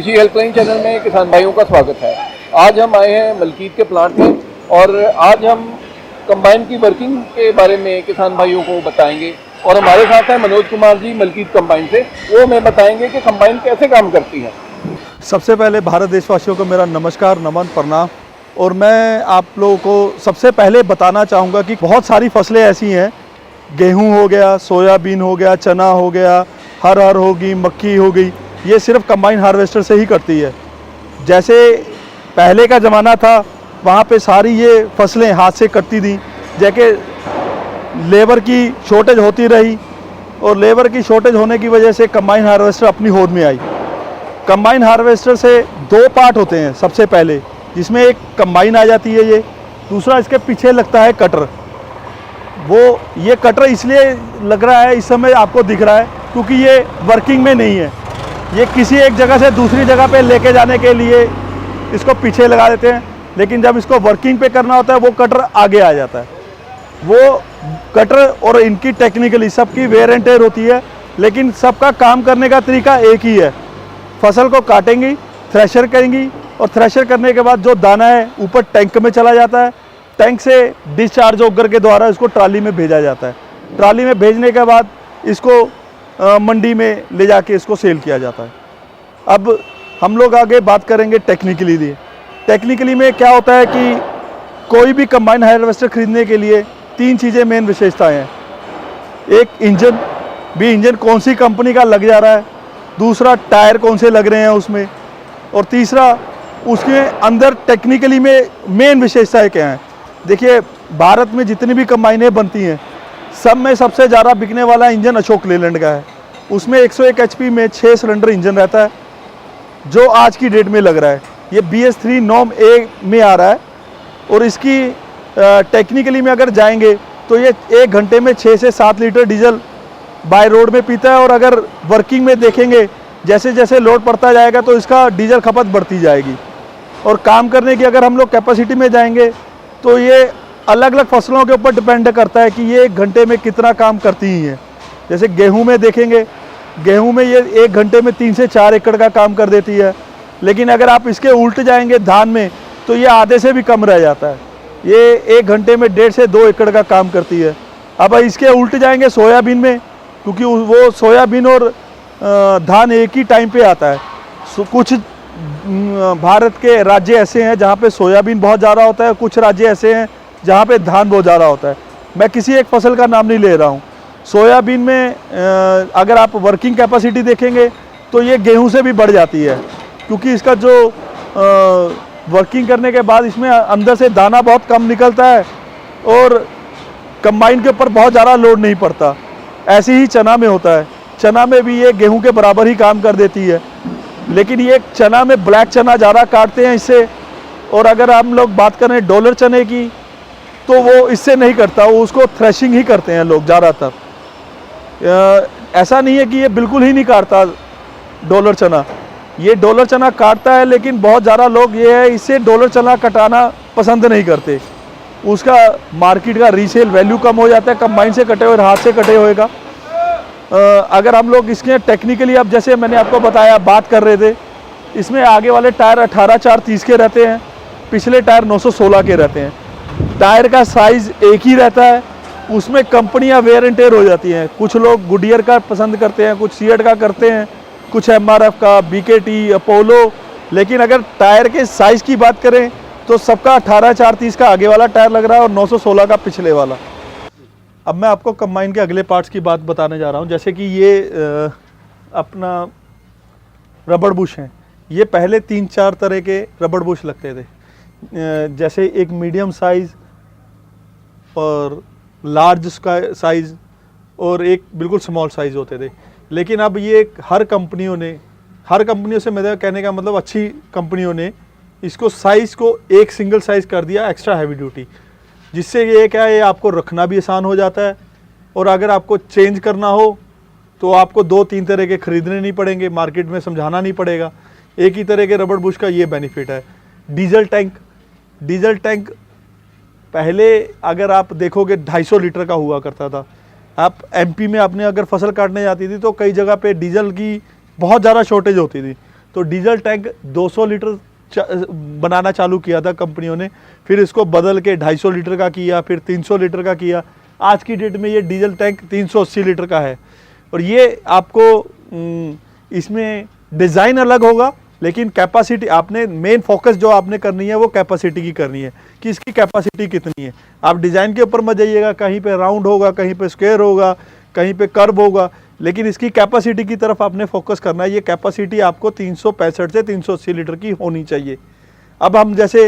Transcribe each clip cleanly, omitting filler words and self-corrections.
कृषि helpline channel में किसान भाइयों का स्वागत है। आज हम आए हैं मलकीत के प्लांट में और आज हम कंबाइन की वर्किंग के बारे में किसान भाइयों को बताएंगे। और हमारे साथ हैं मनोज कुमार जी मलकीत कंबाइन से, वो हमें बताएंगे कि कंबाइन कैसे काम करती है। सबसे पहले भारत देशवासियों को मेरा नमस्कार, नमन, प्रणाम। और मैं आप लोगों को सबसे पहले बताना चाहूँगा कि बहुत सारी फसलें ऐसी हैं, गेहूँ हो गया, सोयाबीन हो गया, चना हो गया, अरहर होगी, मक्की हो गई, ये सिर्फ कंबाइन हार्वेस्टर से ही करती है। जैसे पहले का ज़माना था वहाँ पे सारी ये फसलें हाथ से कटती थी, जैसे लेबर की शॉर्टेज होती रही और लेबर की शॉर्टेज होने की वजह से कंबाइन हार्वेस्टर अपनी होद में आई। कंबाइन हार्वेस्टर से दो पार्ट होते हैं। सबसे पहले जिसमें एक कंबाइन आ जाती है, ये दूसरा इसके पीछे लगता है कटर। वो ये कटर इसलिए लग रहा है, इस समय आपको दिख रहा है क्योंकि ये वर्किंग में नहीं है। ये किसी एक जगह से दूसरी जगह पे लेके जाने के लिए इसको पीछे लगा देते हैं, लेकिन जब इसको वर्किंग पे करना होता है वो कटर आगे आ जाता है। वो कटर और इनकी टेक्निकली सबकी वेयर एंड टेयर होती है, लेकिन सबका काम करने का तरीका एक ही है। फसल को काटेंगी, थ्रेशर करेंगी और थ्रेशर करने के बाद जो दाना है ऊपर टैंक में चला जाता है। टैंक से डिस्चार्ज होकर के द्वारा इसको ट्राली में भेजा जाता है। ट्राली में भेजने के बाद इसको मंडी में ले जाके इसको सेल किया जाता है। अब हम लोग आगे बात करेंगे टेक्निकली। टेक्निकली में क्या होता है कि कोई भी कंबाइन हार्वेस्टर खरीदने के लिए तीन चीज़ें मेन विशेषताएं हैं। एक इंजन कौन सी कंपनी का लग जा रहा है, दूसरा टायर कौन से लग रहे हैं उसमें, और तीसरा उसके अंदर टेक्निकली में मेन विशेषताएं क्या हैं। देखिए, भारत में जितनी भी कंबाइनें बनती हैं सब में सबसे ज़्यादा बिकने वाला इंजन अशोक लेलैंड का है। उसमें 101 HP में 6 सिलेंडर इंजन रहता है, जो आज की डेट में लग रहा है। ये BS3 नॉर्म A में आ रहा है और इसकी टेक्निकली में अगर जाएंगे तो ये 1 घंटे में 6 से 7 लीटर डीजल बाय रोड में पीता है। और अगर वर्किंग में देखेंगे, जैसे जैसे लोड पड़ता जाएगा तो इसका डीजल खपत बढ़ती जाएगी। और काम करने की अगर हम लोग कैपेसिटी में जाएंगे तो ये अलग अलग फसलों के ऊपर डिपेंड करता है कि ये 1 घंटे में कितना काम करती ही हैं। जैसे गेहूं में देखेंगे, गेहूं में ये 1 घंटे में 3 से 4 एकड़ का काम कर देती है। लेकिन अगर आप इसके उल्ट जाएंगे धान में तो ये आधे से भी कम रह जाता है। ये 1 घंटे में 1.5 से 2 एकड़ का काम करती है। अब इसके उल्ट जाएंगे सोयाबीन में, क्योंकि वो सोयाबीन और धान एक ही टाइम पे आता है। कुछ भारत के राज्य ऐसे हैं जहाँ पे सोयाबीन बहुत ज़्यादा होता है, कुछ राज्य ऐसे हैं जहाँ पे धान बहुत ज़्यादा होता है। मैं किसी एक फसल का नाम नहीं ले रहा हूँ। सोयाबीन में अगर आप वर्किंग कैपेसिटी देखेंगे तो ये गेहूं से भी बढ़ जाती है, क्योंकि इसका जो वर्किंग करने के बाद इसमें अंदर से दाना बहुत कम निकलता है और कंबाइन के ऊपर बहुत ज़्यादा लोड नहीं पड़ता। ऐसे ही चना में होता है। चना में भी ये गेहूं के बराबर ही काम कर देती है, लेकिन ये चना में ब्लैक चना ज़्यादा काटते हैं इससे। और अगर हम लोग बात करें डॉलर चने की तो वो इससे नहीं करता, वो उसको थ्रेशिंग ही करते हैं लोग ज़्यादातर। ऐसा नहीं है कि ये बिल्कुल ही नहीं काटता डॉलर चना, ये डॉलर चना काटता है, लेकिन बहुत ज़्यादा लोग ये है इससे डॉलर चना कटाना पसंद नहीं करते। उसका मार्केट का रीसेल वैल्यू कम हो जाता है कंबाइन से कटे हुए, हाथ से कटे हुए का। अगर हम लोग इसके टेक्निकली, अब जैसे मैंने आपको बताया, बात कर रहे थे, इसमें आगे वाले टायर 18/4-30 के रहते हैं, पिछले टायर 916 के रहते हैं। टायर का साइज़ एक ही रहता है, उसमें कंपनियां वेयर एंड टेयर हो जाती हैं। कुछ लोग गुडियर का पसंद करते हैं, कुछ सीएट का करते हैं, कुछ MRF का, BKT, अपोलो। लेकिन अगर टायर के साइज़ की बात करें तो सबका 18/4-30 का आगे वाला टायर लग रहा है और 916 का पिछले वाला। अब मैं आपको कंबाइन के अगले पार्ट्स की बात बताने जा रहा हूँ। जैसे कि ये अपना रबड़ बुश हैं। ये पहले 3-4 तरह के रबड़ बुश लगते थे, जैसे एक मीडियम साइज़ और लार्ज साइज़ और एक बिल्कुल स्मॉल साइज़ होते थे। लेकिन अब ये हर कंपनियों से मेरा कहने का मतलब अच्छी कंपनियों ने इसको साइज़ को एक सिंगल साइज़ कर दिया, एक्स्ट्रा हैवी ड्यूटी, जिससे ये क्या है, आपको रखना भी आसान हो जाता है। और अगर आपको चेंज करना हो तो आपको 2-3 तरह के ख़रीदने नहीं पड़ेंगे, मार्केट में समझाना नहीं पड़ेगा। एक ही तरह के रबड़ बुश का ये बेनिफिट है। डीजल टैंक पहले अगर आप देखोगे 250 लीटर का हुआ करता था। आप MP में आपने अगर फसल काटने जाती थी तो कई जगह पे डीजल की बहुत ज़्यादा शॉर्टेज होती थी, तो डीजल टैंक 200 लीटर बनाना चालू किया था कंपनियों ने, फिर इसको बदल के 250 लीटर का किया, फिर 300 लीटर का किया। आज की डेट में ये डीजल टैंक 380 लीटर का है। और ये आपको इसमें डिज़ाइन अलग होगा, लेकिन कैपेसिटी आपने मेन फोकस जो आपने करनी है वो कैपेसिटी की करनी है कि इसकी कैपेसिटी कितनी है। आप डिज़ाइन के ऊपर मत जाइएगा, कहीं पे राउंड होगा, कहीं पे स्क्वायर होगा, कहीं पे कर्व होगा, लेकिन इसकी कैपेसिटी की तरफ आपने फोकस करना है। ये कैपेसिटी आपको 365 से 380 लीटर की होनी चाहिए। अब हम जैसे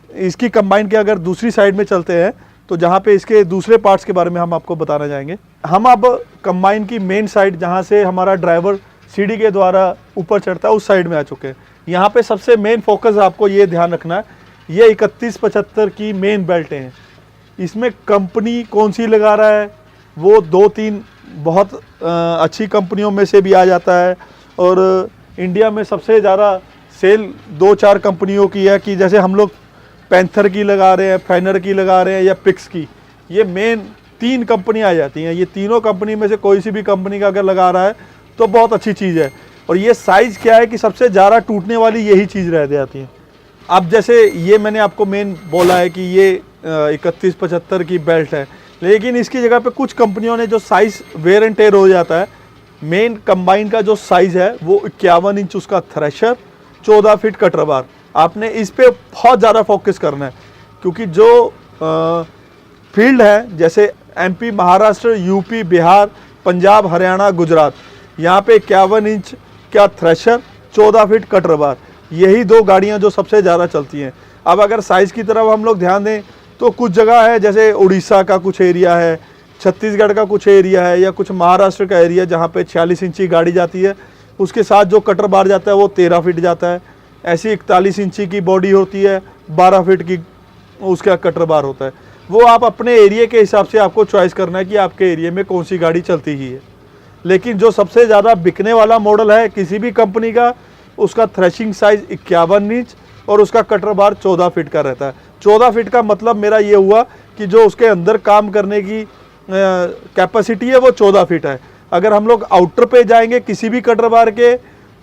इसकी कंबाइन के अगर दूसरी साइड में चलते हैं तो जहाँ पे इसके दूसरे पार्ट्स के बारे में हम आपको बताना चाहेंगे। हम अब कंबाइन की मेन साइड जहाँ से हमारा ड्राइवर सीढ़ी के द्वारा ऊपर चढ़ता है उस साइड में आ चुके हैं। यहाँ पे सबसे मेन फोकस आपको ये ध्यान रखना है, ये 3175 की मेन बेल्टें हैं। इसमें कंपनी कौन सी लगा रहा है वो 2-3 बहुत अच्छी कंपनियों में से भी आ जाता है, और इंडिया में सबसे ज़्यादा सेल 2-4 कंपनियों की है कि जैसे हम लोग पैंथर की लगा रहे हैं, फैनर की लगा रहे हैं या पिक्स की। ये मेन 3 कंपनी आ जाती हैं। ये तीनों कंपनी में से कोई सी भी कंपनी का अगर लगा रहा है तो बहुत अच्छी चीज़ है। और ये साइज़ क्या है कि सबसे ज़्यादा टूटने वाली यही चीज़ रह जाती है। अब जैसे ये मैंने आपको मेन बोला है कि ये 3175 की बेल्ट है, लेकिन इसकी जगह पे कुछ कंपनियों ने जो साइज़ वेयर एंड टेयर हो जाता है, मेन कंबाइन का जो साइज़ है वो 51 इंच उसका थ्रेशर, 14 फीट कटर बार। आपने इस पे बहुत ज़्यादा फोकस करना है, क्योंकि जो फील्ड है जैसे MP, महाराष्ट्र, UP, बिहार, पंजाब, हरियाणा, गुजरात, यहाँ पे 51 इंच का थ्रेशर, 14 फीट कटर बार, यही 2 गाड़ियाँ जो सबसे ज़्यादा चलती हैं। अब अगर साइज़ की तरफ हम लोग ध्यान दें तो कुछ जगह है जैसे उड़ीसा का कुछ एरिया है, छत्तीसगढ़ का कुछ एरिया है, या कुछ महाराष्ट्र का एरिया जहाँ पे 46 इंची गाड़ी जाती है, उसके साथ जो कटर बार जाता है वो 13 फीट जाता है। ऐसी 41 इंची की बॉडी होती है, 12 फीट की उसका कटर बार होता है। वो आप अपने एरिया के हिसाब से आपको चॉइस करना है कि आपके एरिया में कौन सी गाड़ी चलती ही है। लेकिन जो सबसे ज़्यादा बिकने वाला मॉडल है किसी भी कंपनी का, उसका थ्रेशिंग साइज़ 51 इंच और उसका कटर बार 14 फीट का रहता है। 14 फीट का मतलब मेरा ये हुआ कि जो उसके अंदर काम करने की कैपेसिटी है वो 14 फीट है। अगर हम लोग आउटर पे जाएंगे किसी भी कटर बार के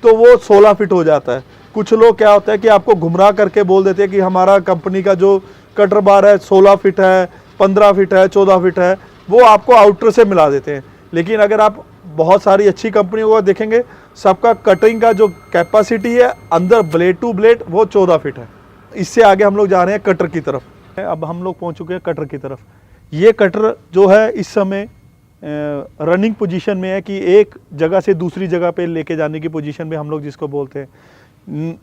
तो वो 16 फीट हो जाता है। कुछ लोग क्या होता है कि आपको गुमराह करके बोल देते हैं कि हमारा कंपनी का जो कटर बार है 16 फीट है, 15 फीट है, 14 फीट है, वो आपको आउटर से मिला देते हैं। लेकिन अगर आप बहुत सारी अच्छी कंपनियों को देखेंगे, सबका कटिंग का जो कैपेसिटी है अंदर ब्लेड टू ब्लेड वो 14 फीट है। इससे आगे हम लोग जा रहे हैं कटर की तरफ। अब हम लोग पहुंच चुके हैं कटर की तरफ। ये कटर जो है इस समय रनिंग पोजीशन में है कि एक जगह से दूसरी जगह पे लेके जाने की पोजीशन में हम लोग जिसको बोलते हैं।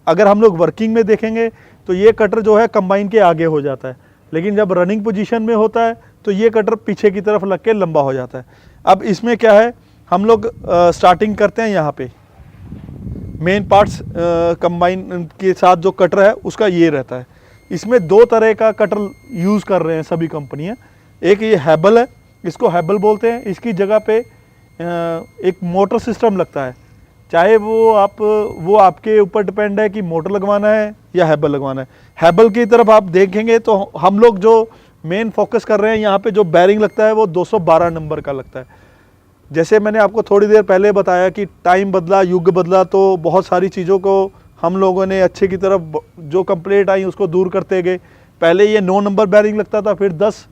अगर हम लोग वर्किंग में देखेंगे तो ये कटर जो है कंबाइन के आगे हो जाता है, लेकिन जब रनिंग पोजीशन में होता है तो ये कटर पीछे की तरफ लग के लंबा हो जाता है। अब इसमें क्या है, हम लोग स्टार्टिंग करते हैं यहाँ पे मेन पार्ट्स कंबाइन के साथ जो कटर है उसका ये रहता है। इसमें 2 तरह का कटर यूज़ कर रहे हैं सभी कंपनियाँ। एक ये हैबल है, इसको हैबल बोलते हैं। इसकी जगह पे एक मोटर सिस्टम लगता है, चाहे वो आपके ऊपर डिपेंड है कि मोटर लगवाना है या हैबल लगवाना है। हैबल की तरफ आप देखेंगे तो हम लोग जो मेन फोकस कर रहे हैं यहाँ पे जो बैरिंग लगता है वो 212 नंबर का लगता है। जैसे मैंने आपको थोड़ी देर पहले बताया कि टाइम बदला, युग बदला, तो बहुत सारी चीज़ों को हम लोगों ने अच्छे की तरफ जो कंप्लेंट आई उसको दूर करते गए। पहले ये 9 नंबर बैरिंग लगता था, फिर 10,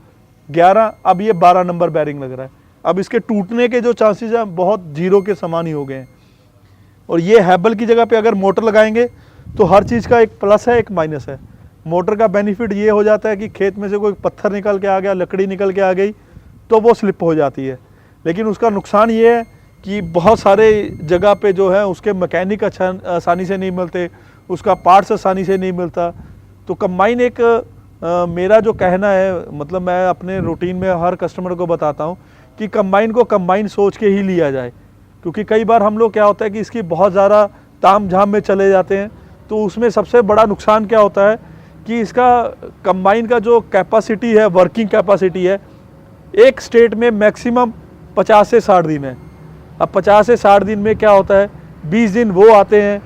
11, अब ये 12 नंबर बैरिंग लग रहा है। अब इसके टूटने के जो चांसेस हैं बहुत जीरो के समान ही हो गए हैं। और ये हैबल की जगह पे अगर मोटर लगाएंगे तो हर चीज़ का एक प्लस है एक माइनस है। मोटर का बेनिफिट ये हो जाता है कि खेत में से कोई पत्थर निकल के आ गया, लकड़ी निकल के आ गई तो वो स्लिप हो जाती है। लेकिन उसका नुकसान ये है कि बहुत सारे जगह पे जो है उसके मैकेनिक आसानी से नहीं मिलते, उसका पार्ट्स आसानी से नहीं मिलता। तो कंबाइन एक मेरा जो कहना है, मतलब मैं अपने रूटीन में हर कस्टमर को बताता हूँ कि कंबाइन को कंबाइन सोच के ही लिया जाए, क्योंकि कई बार हम लोग क्या होता है कि इसकी बहुत ज़्यादा ताम झाम में चले जाते हैं। तो उसमें सबसे बड़ा नुकसान क्या होता है कि इसका कंबाइन का जो कैपेसिटी है, वर्किंग कैपेसिटी है, एक स्टेट में मैक्सिमम 50 से 60 दिन है। अब 50 से 60 दिन में क्या होता है, 20 दिन वो आते हैं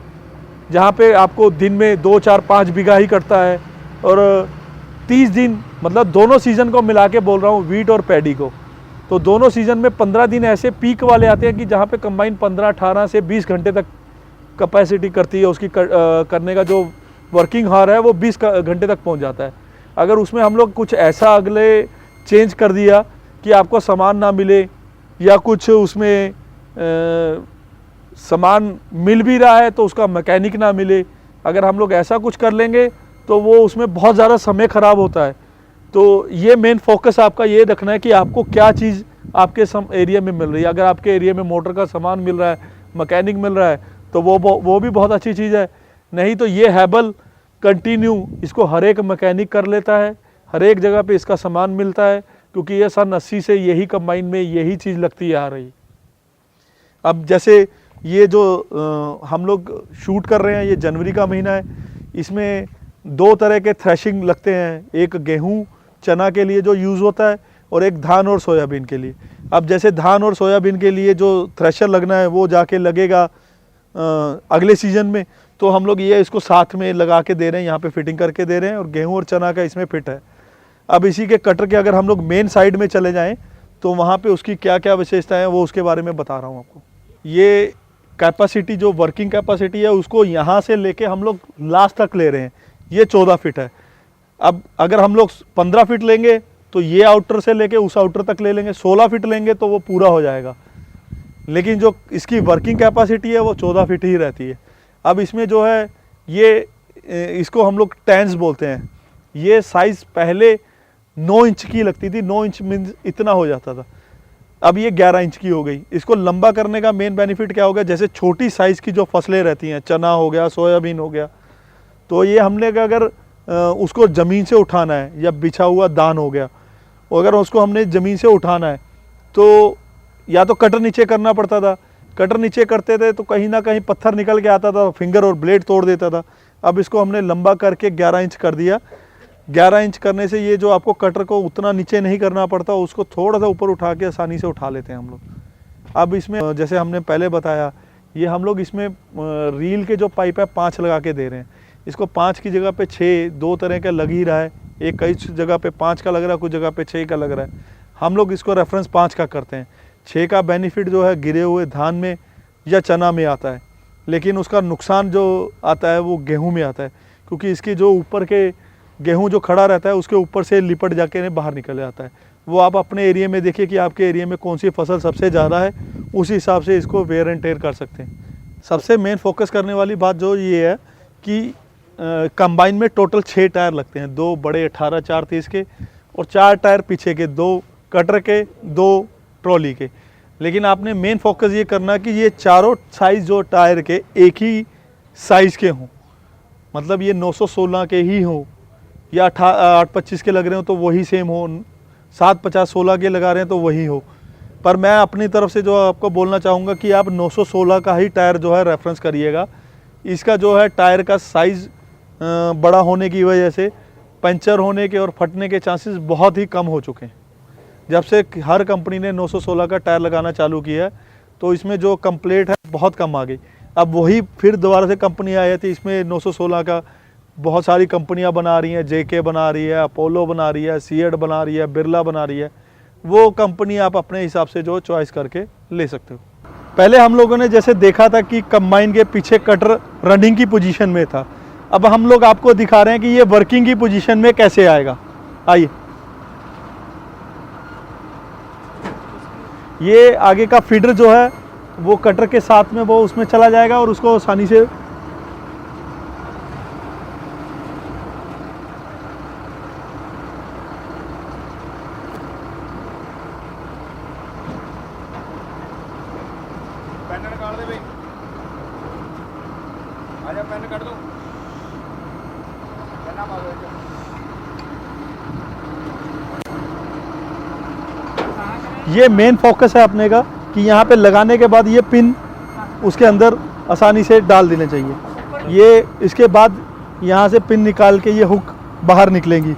जहाँ पे आपको दिन में 2, 4, 5 बीघा ही कटता है, और 30 दिन, मतलब दोनों सीज़न को मिला के बोल रहा हूँ, वीट और पैडी को, तो दोनों सीज़न में 15 दिन ऐसे पीक वाले आते हैं कि जहाँ पे कंबाइन 15, 18 से 20 घंटे तक कैपेसिटी करती है, उसकी करने का जो वर्किंग हार है वो 20 घंटे तक पहुंच जाता है। अगर उसमें हम लोग कुछ ऐसा अगले चेंज कर दिया कि आपको सामान ना मिले या कुछ उसमें सामान मिल भी रहा है तो उसका मैकेनिक ना मिले, अगर हम लोग ऐसा कुछ कर लेंगे तो वो उसमें बहुत ज़्यादा समय ख़राब होता है। तो ये मेन फोकस आपका ये रखना है कि आपको क्या चीज़ आपके एरिया में मिल रही है। अगर आपके एरिया में मोटर का सामान मिल रहा है, मैकेनिक मिल रहा है, तो वो भी बहुत अच्छी चीज़ है। नहीं तो ये हैबल कंटिन्यू इसको हर एक मैकेनिक कर लेता है, हर एक जगह पे इसका सामान मिलता है, क्योंकि ये सन 80 से यही कंबाइन में यही चीज़ लगती आ रही। अब जैसे ये जो हम लोग शूट कर रहे हैं, ये जनवरी का महीना है, इसमें 2 तरह के थ्रेशिंग लगते हैं, एक गेहूं चना के लिए जो यूज़ होता है और एक धान और सोयाबीन के लिए। अब जैसे धान और सोयाबीन के लिए जो थ्रेशर लगना है वो जाके लगेगा अगले सीज़न में, तो हम लोग ये इसको साथ में लगा के दे रहे हैं, यहाँ पे फिटिंग करके दे रहे हैं, और गेहूं और चना का इसमें फिट है। अब इसी के कटर के अगर हम लोग मेन साइड में चले जाएं तो वहाँ पे उसकी क्या क्या विशेषताएं हैं वो उसके बारे में बता रहा हूँ आपको। ये कैपेसिटी जो वर्किंग कैपेसिटी है उसको यहाँ से लेके हम लोग लास्ट तक ले रहे हैं, ये 14 फीट है। अब अगर हम लोग 15 फीट लेंगे तो ये आउटर से लेके उस आउटर तक ले लेंगे, 16 फीट लेंगे तो वो पूरा हो जाएगा, लेकिन जो इसकी वर्किंग कैपेसिटी है वो 14 फीट ही रहती है। अब इसमें जो है ये इसको हम लोग टेंस बोलते हैं। ये साइज़ पहले 9 इंच की लगती थी, 9 इंच मीन्स इतना हो जाता था, अब ये 11 इंच की हो गई। इसको लंबा करने का मेन बेनिफिट क्या होगा, जैसे छोटी साइज़ की जो फसलें रहती हैं, चना हो गया, सोयाबीन हो गया, तो ये हमने अगर उसको ज़मीन से उठाना है, या बिछा हुआ दान हो गया, अगर उसको हमने ज़मीन से उठाना है तो या तो कटर नीचे करना पड़ता था, कटर नीचे करते थे तो कहीं ना कहीं पत्थर निकल के आता था, फिंगर और ब्लेड तोड़ देता था। अब इसको हमने लंबा करके 11 इंच कर दिया। 11 इंच करने से ये जो आपको कटर को उतना नीचे नहीं करना पड़ता, उसको थोड़ा सा ऊपर उठा के आसानी से उठा लेते हैं हम लोग। अब इसमें जैसे हमने पहले बताया, ये हम लोग इसमें रील के जो पाइप है 5 लगा के दे रहे हैं। इसको 5 की जगह पे 6 2 तरह का लग ही रहा है, एक कई जगह पे 5 का लग रहा है, कुछ जगह पे 6 का लग रहा है। हम लोग इसको रेफरेंस 5 का करते हैं। 6 का बेनिफिट जो है गिरे हुए धान में या चना में आता है, लेकिन उसका नुकसान जो आता है वो गेहूं में आता है, क्योंकि इसकी जो ऊपर के गेहूं जो खड़ा रहता है उसके ऊपर से लिपट जाके बाहर निकल जाता है। वो आप अपने एरिया में देखिए कि आपके एरिया में कौन सी फसल सबसे ज़्यादा है, उस हिसाब से इसको वेयर एंड टेयर कर सकते हैं। सबसे मेन फोकस करने वाली बात जो ये है कि कंबाइन में टोटल 6 टायर लगते हैं, 2 बड़े 18 4 30 के और 4 टायर पीछे के, 2 कटर के, 2 ट्रॉली के। लेकिन आपने मेन फोकस ये करना कि ये चारों साइज़ जो टायर के एक ही साइज़ के हों, मतलब ये 916 के ही हों, या 825 के लग रहे हो तो वही सेम हो, 750-16 के लगा रहे हैं तो वही हो। पर मैं अपनी तरफ से जो आपको बोलना चाहूँगा कि आप 916 का ही टायर जो है रेफरेंस करिएगा। इसका जो है टायर का साइज़ बड़ा होने की वजह से पंचर होने के और फटने के चांसेस बहुत ही कम हो चुके हैं। जब से हर कंपनी ने 916 का टायर लगाना चालू किया है तो इसमें जो कंप्लेंट है बहुत कम आ गई। अब वही फिर दोबारा से कंपनी आई थी, इसमें 916 का बहुत सारी कंपनियां बना रही हैं, जेके बना रही है, अपोलो बना रही है, सीएट बना रही है, बिरला बना रही है। वो कंपनी आप अपने हिसाब से जो चॉइस करके ले सकते हो। पहले हम लोगों ने जैसे देखा था कि कंबाइन के पीछे कटर रनिंग की पोजीशन में था, अब हम लोग आपको दिखा रहे हैं कि ये वर्किंग की पोजीशन में कैसे आएगा। आइए, ये आगे का फीडर जो है वो कटर के साथ में वो उसमें चला जाएगा और उसको आसानी से पेन काट दे भाई, आजा पेन काट दो, पेन मारो। ये मेन फोकस है अपने का कि यहाँ पे लगाने के बाद ये पिन उसके अंदर आसानी से डाल देने चाहिए। ये इसके बाद यहाँ से पिन निकाल के ये हुक बाहर निकलेंगी।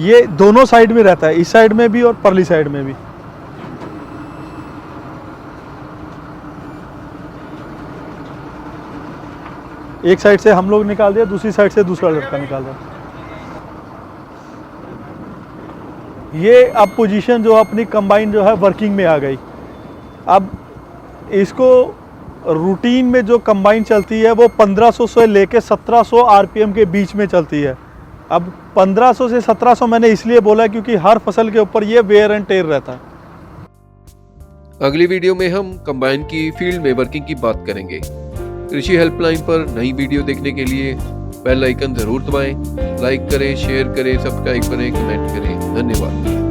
ये दोनों साइड में रहता है, इस साइड में भी और परली साइड में भी। एक साइड से हम लोग निकाल दिया, दूसरी साइड से दूसरा लड़का निकाल रहा है। ये अब पोजीशन जो अपनी कंबाइन जो है वर्किंग में आ गई। अब इसको रूटीन में जो कंबाइन चलती है वो 1500 से लेके 1700 आरपीएम के बीच में चलती है। अब 1500 से 1700 मैंने इसलिए बोला क्योंकि हर फसल के ऊपर ये वेयर एंड टेयर रहता है। अगली वीडियो में हम कंबाइन की फील्ड में वर्किंग की बात करेंगे। कृषि हेल्पलाइन पर नई वीडियो देखने के लिए बेल आइकन जरूर दबाएं, लाइक करें, शेयर करें, सब्सक्राइब करें, कमेंट करें। धन्यवाद।